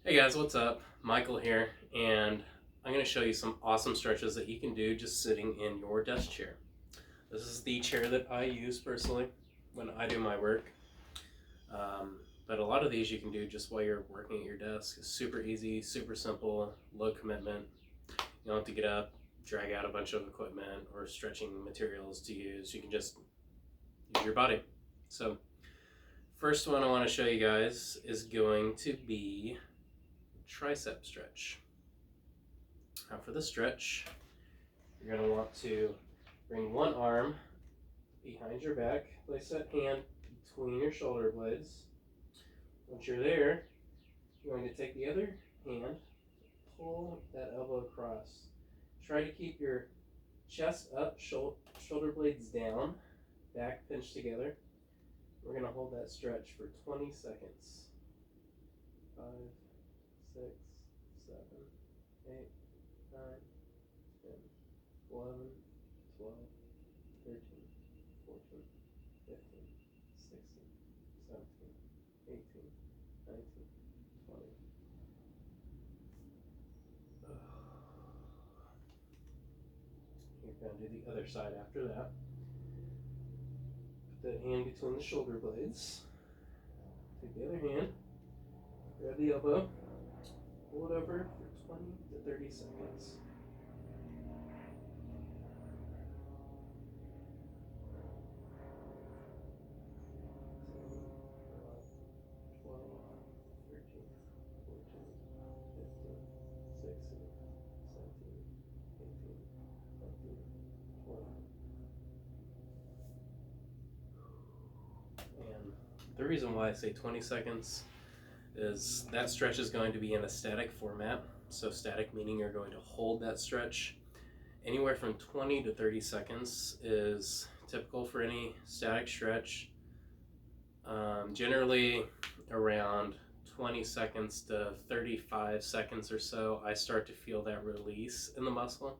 Hey guys, what's up? Michael here, and I'm going to show you some awesome stretches that you can do just sitting in your desk chair. This is the chair that I use personally when I do my work. But a lot of these you can do just while you're working at your desk. It's super easy, super simple, low commitment. You don't have to get up, drag out a bunch of equipment or stretching materials to use. You can just use your body. So, first one I want to show you guys is going to be tricep stretch. Now for the stretch, you're going to want to bring one arm behind your back, place that hand between your shoulder blades. Once you're there, you're going to take the other hand, pull that elbow across. Try to keep your chest up, shoulder blades down, back pinched together. We're going to hold that stretch for 20 seconds. 5, 6, 7, 8, 9, 10, 11, 12, 13, 14, 15, 16, 17, 18, 19, 20. You're going to do the other side after that. Put that hand between the shoulder blades. Take the other hand, grab the elbow, pull it over for 20 to 30 seconds. 12, 13, 14, 15, 16, 17, 18, 19, 20. And the reason why I say 20 seconds is that stretch is going to be in a static format. So static meaning you're going to hold that stretch. Anywhere from 20 to 30 seconds is typical for any static stretch. Generally around 20 seconds to 35 seconds or so, I start to feel that release in the muscle.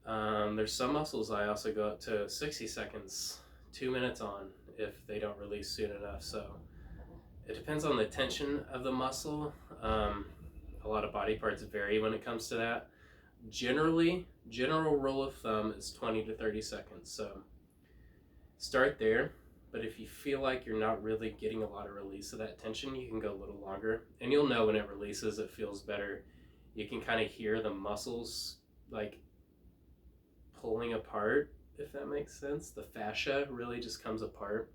There's some muscles I also go up to 60 seconds, 2 minutes on, if they don't release soon enough. So it depends on the tension of the muscle. A lot of body parts vary when it comes to that. General rule of thumb is 20 to 30 seconds. So start there. But if you feel like you're not really getting a lot of release of that tension, you can go a little longer. And you'll know when it releases, it feels better. You can kind of hear the muscles like pulling apart, if that makes sense. The fascia really just comes apart.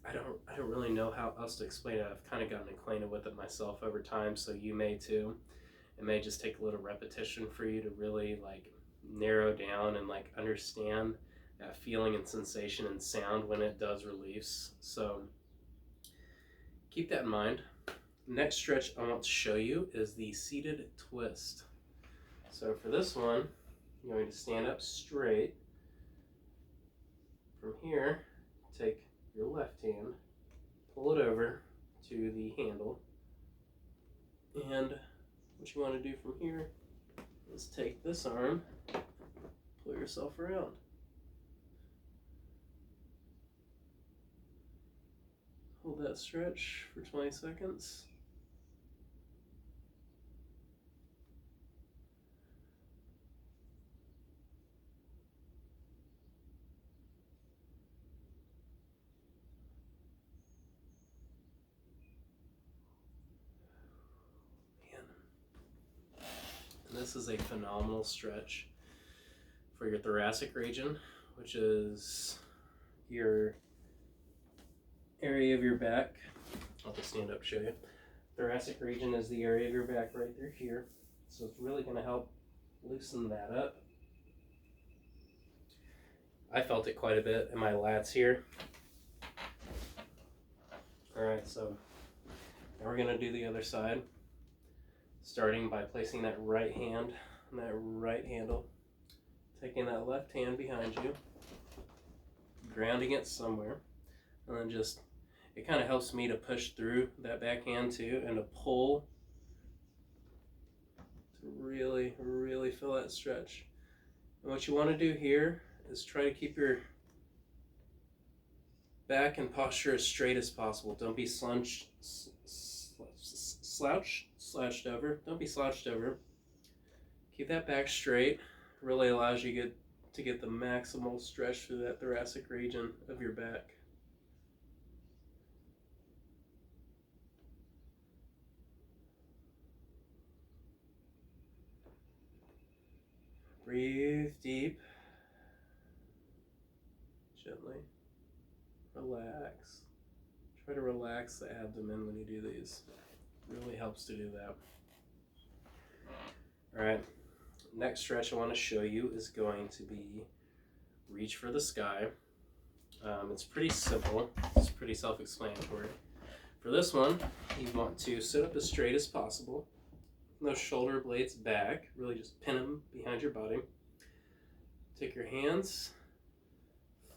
I don't really know how else to explain it. I've kind of gotten acquainted with it myself over time, so you may too. It may just take a little repetition for you to really like narrow down and like understand that feeling and sensation and sound when it does release. So keep that in mind. Next stretch I want to show you is the seated twist. So for this one, you're going to stand up straight. From here, take your left hand, pull it over to the handle, and what you want to do from here is take this arm, pull yourself around. Hold that stretch for 20 seconds. And this is a phenomenal stretch for your thoracic region, which is your area of your back. I'll just stand up and show you. Thoracic region is the area of your back right there here. So it's really going to help loosen that up. I felt it quite a bit in my lats here. Alright, so now we're going to do the other side. Starting by placing that right hand on that right handle. Taking that left hand behind you. Grounding it somewhere. And then just, it kind of helps me to push through that backhand too and to pull to really, really feel that stretch. And what you want to do here is try to keep your back and posture as straight as possible. Don't be slouched over. Don't be slouched over. Keep that back straight. Really allows you to get the maximal stretch through that thoracic region of your back. Breathe deep. Gently. Relax. Try to relax the abdomen when you do these. It really helps to do that. Alright, next stretch I want to show you is going to be reach for the sky. It's pretty simple. It's pretty self-explanatory. For this one, you want to sit up as straight as possible. Those shoulder blades back. Really just pin them behind your body. Take your hands,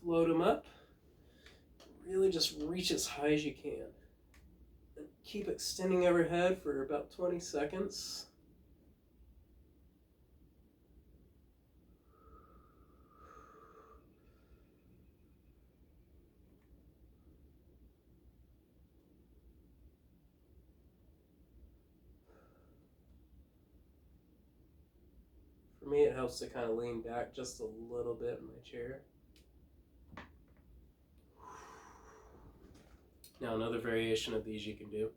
float them up. Really just reach as high as you can. And keep extending overhead for about 20 seconds. For me, it helps to kind of lean back just a little bit in my chair. Now, another variation of these you can do.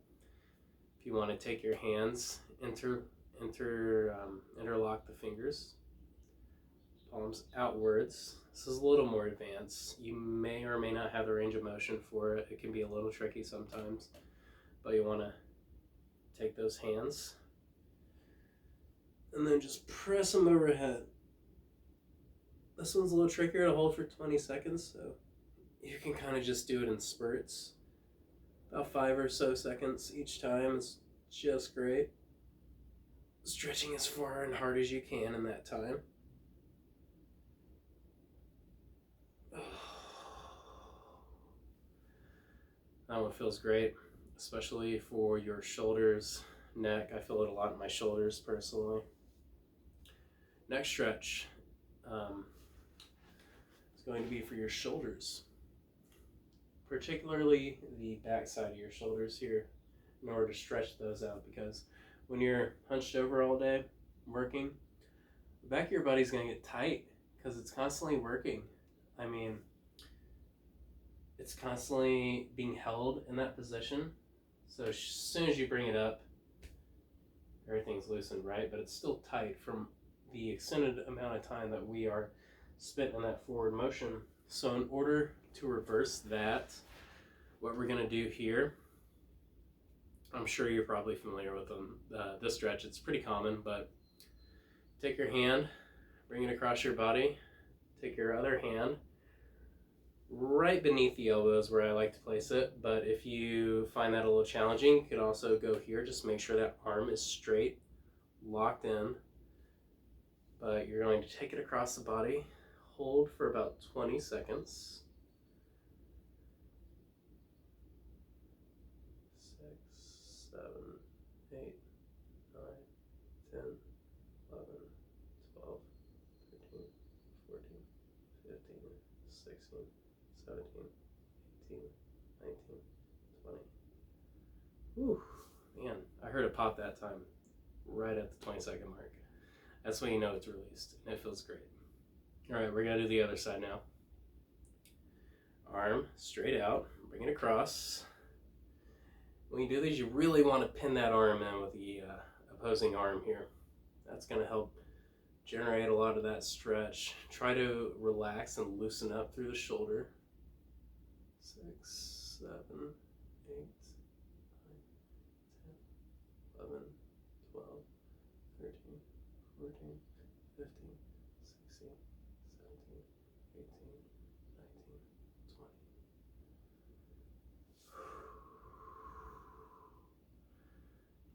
If you want to take your hands, interlock the fingers, palms outwards. This is a little more advanced. You may or may not have the range of motion for it. It can be a little tricky sometimes, but you want to take those hands and then just press them overhead. This one's a little trickier to hold for 20 seconds, so you can kind of just do it in spurts. About 5 or so seconds each time is just great. Stretching as far and hard as you can in that time. That one feels great, especially for your shoulders, neck. I feel it a lot in my shoulders personally. Next stretch is going to be for your shoulders, particularly the back side of your shoulders here, in order to stretch those out, because when you're hunched over all day working, the back of your body's going to get tight because it's constantly working. I mean, it's constantly being held in that position. So as soon as you bring it up, everything's loosened, right? But it's still tight from the extended amount of time that we are spent in that forward motion. So in order to reverse that, what we're going to do here, I'm sure you're probably familiar with this stretch. It's pretty common, but take your hand, bring it across your body, take your other hand right beneath the elbows where I like to place it, but if you find that a little challenging, you could also go here. Just make sure that arm is straight, locked in, but you're going to take it across the body, hold for about 20 seconds. 6, 7, 8, 9, 10, 11, 12, 13, 14, 15, 16, 17, 18, 19, 20. Whew, man, I heard it pop that time, right at the 20-second mark. That's when you know it's released, and it feels great. All right, we're gonna do the other side now. Arm straight out, bring it across. When you do these, you really want to pin that arm in with the opposing arm here. That's gonna help generate a lot of that stretch. Try to relax and loosen up through the shoulder. 6, 7, 8, 9, 10, 11, 12, 13, 14, 15, 16, 17, 18, 19, 20.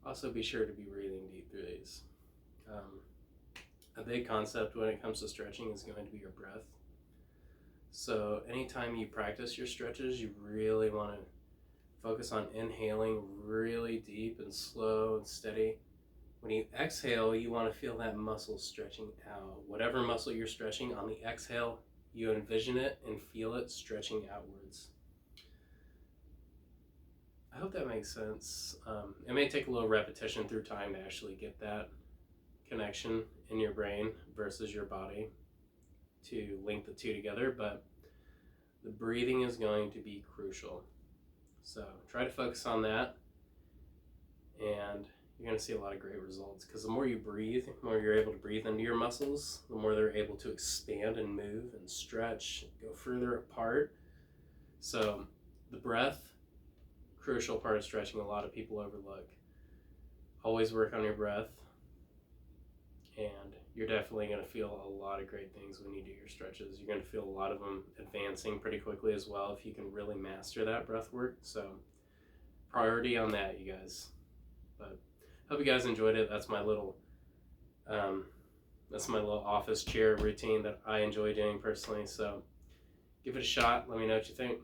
Also be sure to be breathing deep through these. A big concept when it comes to stretching is going to be your breath. So anytime you practice your stretches, you really want to focus on inhaling really deep and slow and steady. When you exhale, you want to feel that muscle stretching out. Whatever muscle you're stretching, on the exhale, you envision it and feel it stretching outwards. I hope that makes sense. It may take a little repetition through time to actually get that connection in your brain versus your body to link the two together, but the breathing is going to be crucial. So try to focus on that, and you're going to see a lot of great results, because the more you breathe, the more you're able to breathe into your muscles, the more they're able to expand and move and stretch, go further apart. So the breath, crucial part of stretching, a lot of people overlook. Always work on your breath, and you're definitely going to feel a lot of great things when you do your stretches. You're going to feel a lot of them advancing pretty quickly as well if you can really master that breath work. So priority on that, you guys. But hope you guys enjoyed it. That's my little office chair routine that I enjoy doing personally. So give it a shot. Let me know what you think.